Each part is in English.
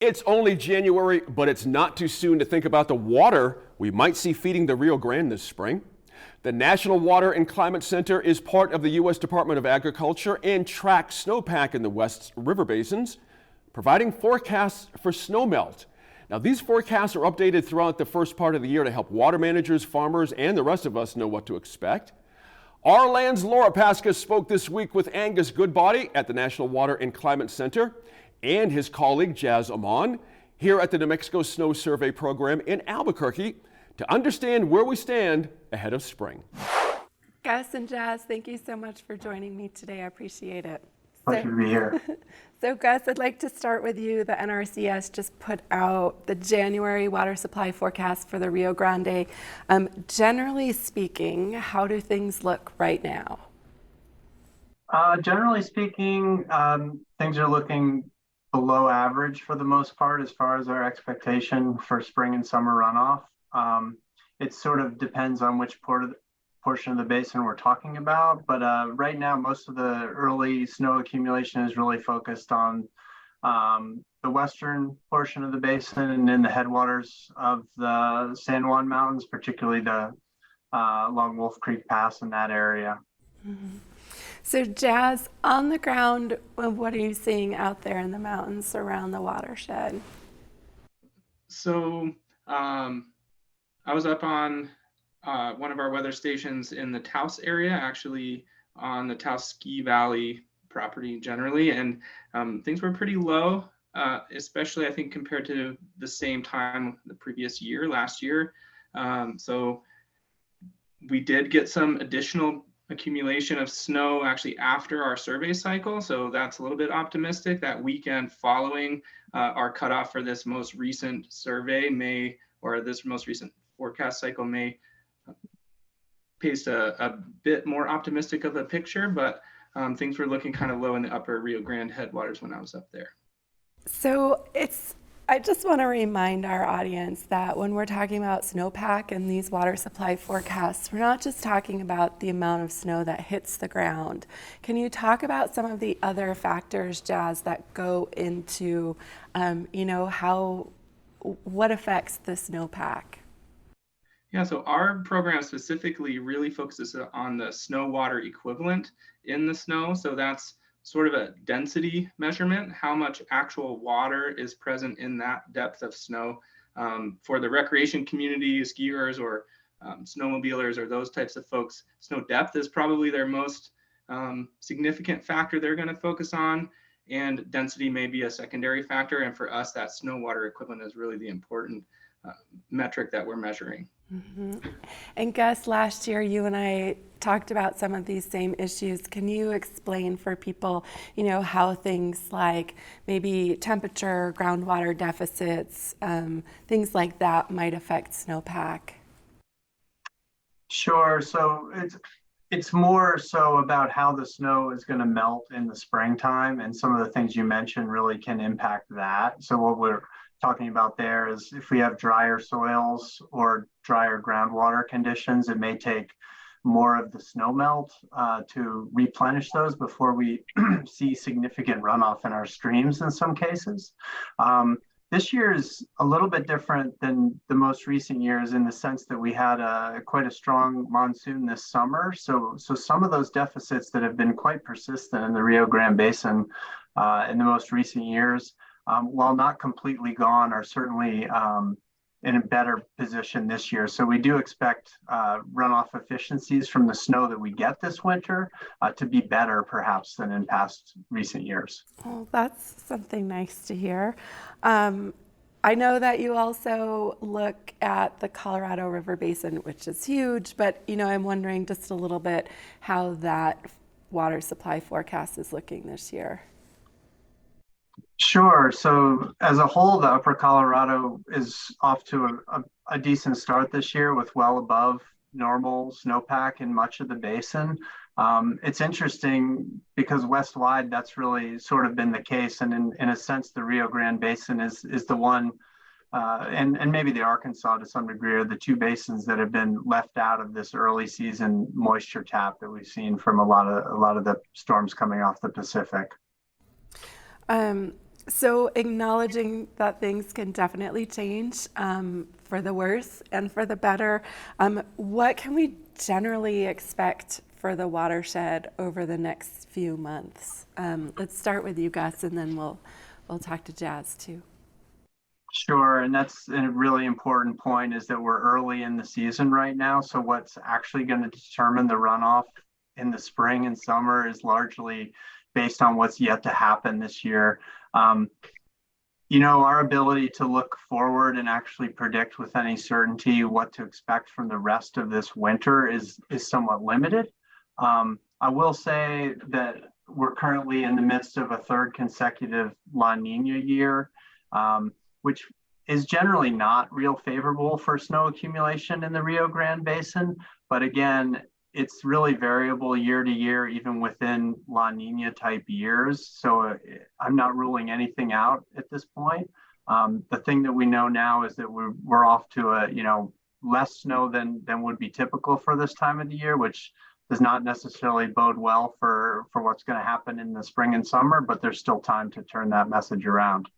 It's only January, but it's not too soon to think about the water we might see feeding the Rio Grande this spring. The National Water and Climate Center is part of the U.S. Department of Agriculture and tracks snowpack in the West River basins, providing forecasts for snowmelt. Now, these forecasts are updated throughout the first part of the year to help water managers, farmers, and the rest of us know what to expect. Our Land's Laura Paskus spoke this week with Angus Goodbody at the National Water and Climate Center and his colleague Jazz Amon here at the New Mexico Snow Survey Program in Albuquerque to understand where we stand ahead of spring. Gus and Jazz, thank you so much for joining me today. I appreciate it. Pleasure to be here. So Gus, I'd like to start with you. The NRCS just put out the January water supply forecast for the Rio Grande. Generally speaking, how do things look right now? Generally speaking, things are looking below average for the most part as far as our expectation for spring and summer runoff. It sort of depends on which portion of the basin we're talking about, but right now most of the early snow accumulation is really focused on the western portion of the basin and in the headwaters of the San Juan Mountains, particularly the along Wolf Creek Pass in that area. Mm-hmm. So Jazz, on the ground, what are you seeing out there in the mountains around the watershed? So I was up on one of our weather stations in the Taos area, actually on the Taos Ski Valley property generally, and things were pretty low, especially I think compared to the same time the previous year, last year. So we did get some additional accumulation of snow actually after our survey cycle, so that's a little bit optimistic. That weekend following our cutoff for this most recent survey this most recent forecast cycle may paste a bit more optimistic of a picture, but things were looking kind of low in the upper Rio Grande headwaters when I was up there. So I just want to remind our audience that when we're talking about snowpack and these water supply forecasts, we're not just talking about the amount of snow that hits the ground. Can you talk about some of the other factors, Jazz, that go into, what affects the snowpack? Yeah, so our program specifically really focuses on the snow water equivalent in the snow. So that's sort of a density measurement, how much actual water is present in that depth of snow. For the recreation community, skiers or snowmobilers or those types of folks, snow depth is probably their most significant factor they're going to focus on, and density may be a secondary factor. And for us, that snow water equivalent is really the important metric that we're measuring. Mm-hmm. And Gus, last year you and I talked about some of these same issues. Can you explain for people, how things like maybe temperature, groundwater deficits, things like that might affect snowpack? Sure. So it's more so about how the snow is going to melt in the springtime, and some of the things you mentioned really can impact that. So what we're talking about there is if we have drier soils or drier groundwater conditions, it may take more of the snow melt to replenish those before we see significant runoff in our streams in some cases. This year is a little bit different than the most recent years in the sense that we had quite a strong monsoon this summer. So some of those deficits that have been quite persistent in the Rio Grande Basin in the most recent years, while not completely gone, are certainly in a better position this year. So we do expect runoff efficiencies from the snow that we get this winter to be better perhaps than in past recent years. Well, that's something nice to hear. I know that you also look at the Colorado River Basin, which is huge, but I'm wondering just a little bit how that water supply forecast is looking this year. Sure. So as a whole, the Upper Colorado is off to a decent start this year with well above normal snowpack in much of the basin. It's interesting because west-wide, that's really sort of been the case. And in a sense, the Rio Grande Basin is the one, and maybe the Arkansas to some degree, are the two basins that have been left out of this early season moisture tap that we've seen from a lot of the storms coming off the Pacific. So acknowledging that things can definitely change for the worse and for the better, what can we generally expect for the watershed over the next few months? Let's start with you, Gus, and then we'll talk to Jazz too. Sure, and that's a really important point is that we're early in the season right now. So what's actually going to determine the runoff in the spring and summer is largely based on what's yet to happen this year. Um, our ability to look forward and actually predict with any certainty what to expect from the rest of this winter is somewhat limited. I will say that we're currently in the midst of a third consecutive La Nina year, which is generally not real favorable for snow accumulation in the Rio Grande Basin. But again, it's really variable year to year, even within La Nina type years. So I'm not ruling anything out at this point. The thing that we know now is that we're off to less snow than would be typical for this time of the year, which does not necessarily bode well for what's going to happen in the spring and summer, but there's still time to turn that message around.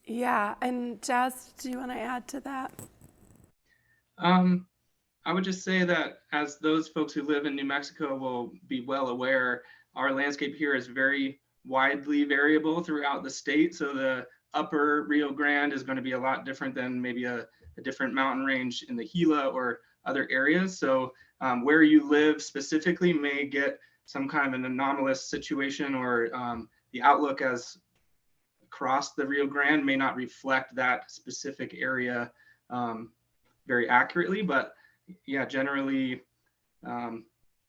Yeah, and Jazz, do you want to add to that? I would just say that as those folks who live in New Mexico will be well aware, our landscape here is very widely variable throughout the state. So the upper Rio Grande is going to be a lot different than maybe a different mountain range in the Gila or other areas. So where you live specifically may get some kind of an anomalous situation, or the outlook as across the Rio Grande may not reflect that specific area very accurately. But yeah, generally,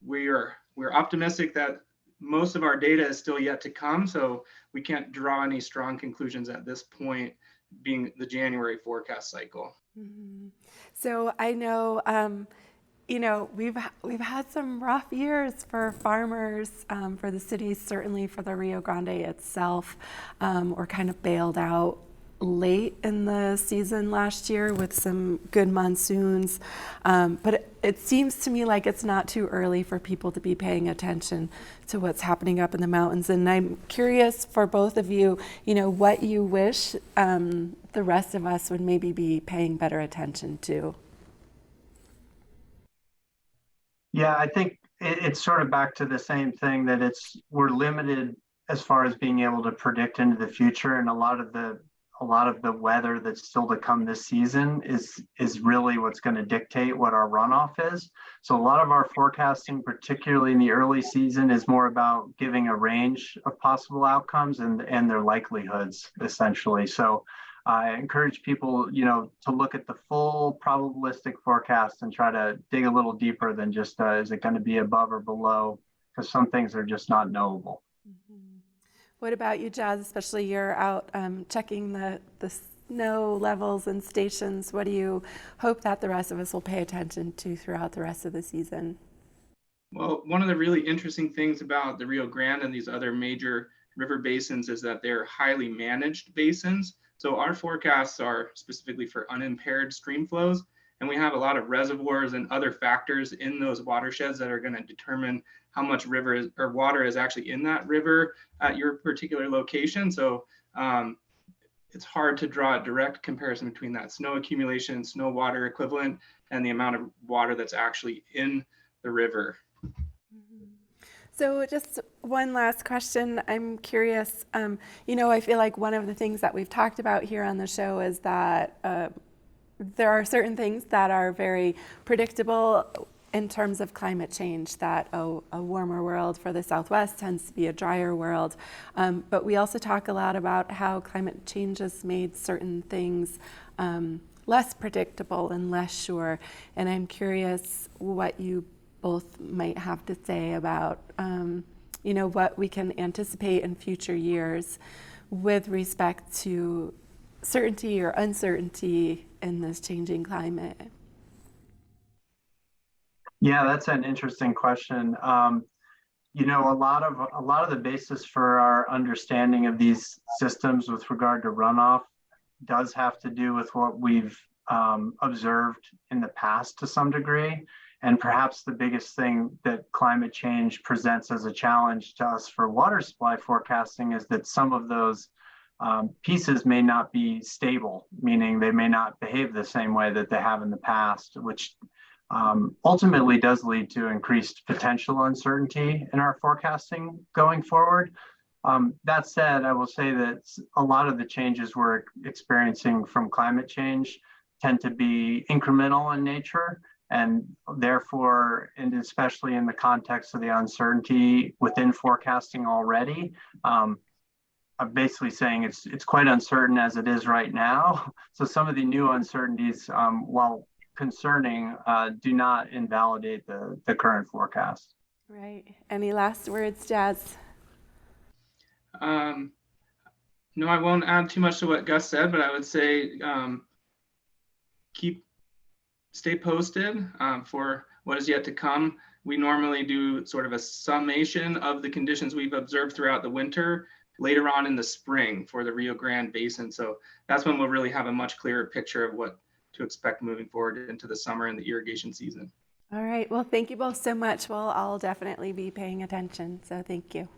we're optimistic that most of our data is still yet to come, so we can't draw any strong conclusions at this point, being the January forecast cycle. Mm-hmm. So I know, we've had some rough years for farmers, for the cities, certainly for the Rio Grande itself. We're kind of bailed out late in the season last year with some good monsoons, but it seems to me like it's not too early for people to be paying attention to what's happening up in the mountains. And I'm curious for both of you, what you wish the rest of us would maybe be paying better attention to. Yeah, I think it's sort of back to the same thing that we're limited as far as being able to predict into the future, and a lot of the weather that's still to come this season is really what's going to dictate what our runoff is. So a lot of our forecasting, particularly in the early season, is more about giving a range of possible outcomes and their likelihoods, essentially. So I encourage people, to look at the full probabilistic forecast and try to dig a little deeper than just is it going to be above or below, because some things are just not knowable. Mm-hmm. What about you, Jazz? Especially you're out checking the snow levels and stations. What do you hope that the rest of us will pay attention to throughout the rest of the season? Well, one of the really interesting things about the Rio Grande and these other major river basins is that they're highly managed basins. So our forecasts are specifically for unimpaired stream flows, and we have a lot of reservoirs and other factors in those watersheds that are going to determine how much river or water is actually in that river at your particular location. So it's hard to draw a direct comparison between that snow accumulation, snow water equivalent, and the amount of water that's actually in the river. So just one last question. I'm curious, I feel like one of the things that we've talked about here on the show is that there are certain things that are very predictable in terms of climate change, that a warmer world for the Southwest tends to be a drier world. But we also talk a lot about how climate change has made certain things less predictable and less sure. And I'm curious what you both might have to say about, what we can anticipate in future years with respect to certainty or uncertainty in this changing climate. Yeah, that's an interesting question. A lot of the basis for our understanding of these systems with regard to runoff does have to do with what we've observed in the past to some degree. And perhaps the biggest thing that climate change presents as a challenge to us for water supply forecasting is that some of those pieces may not be stable, meaning they may not behave the same way that they have in the past, which ultimately does lead to increased potential uncertainty in our forecasting going forward. That said, I will say that a lot of the changes we're experiencing from climate change tend to be incremental in nature, and therefore, and especially in the context of the uncertainty within forecasting already, I'm basically saying it's quite uncertain as it is right now. So some of the new uncertainties, while concerning, do not invalidate the current forecast. Right. Any last words, Jazz? No, I won't add too much to what Gus said, but I would say stay posted for what is yet to come. We normally do sort of a summation of the conditions we've observed throughout the winter later on in the spring for the Rio Grande Basin. So that's when we'll really have a much clearer picture of what to expect moving forward into the summer and the irrigation season. All right. Well, thank you both so much. Well, I'll definitely be paying attention. So thank you.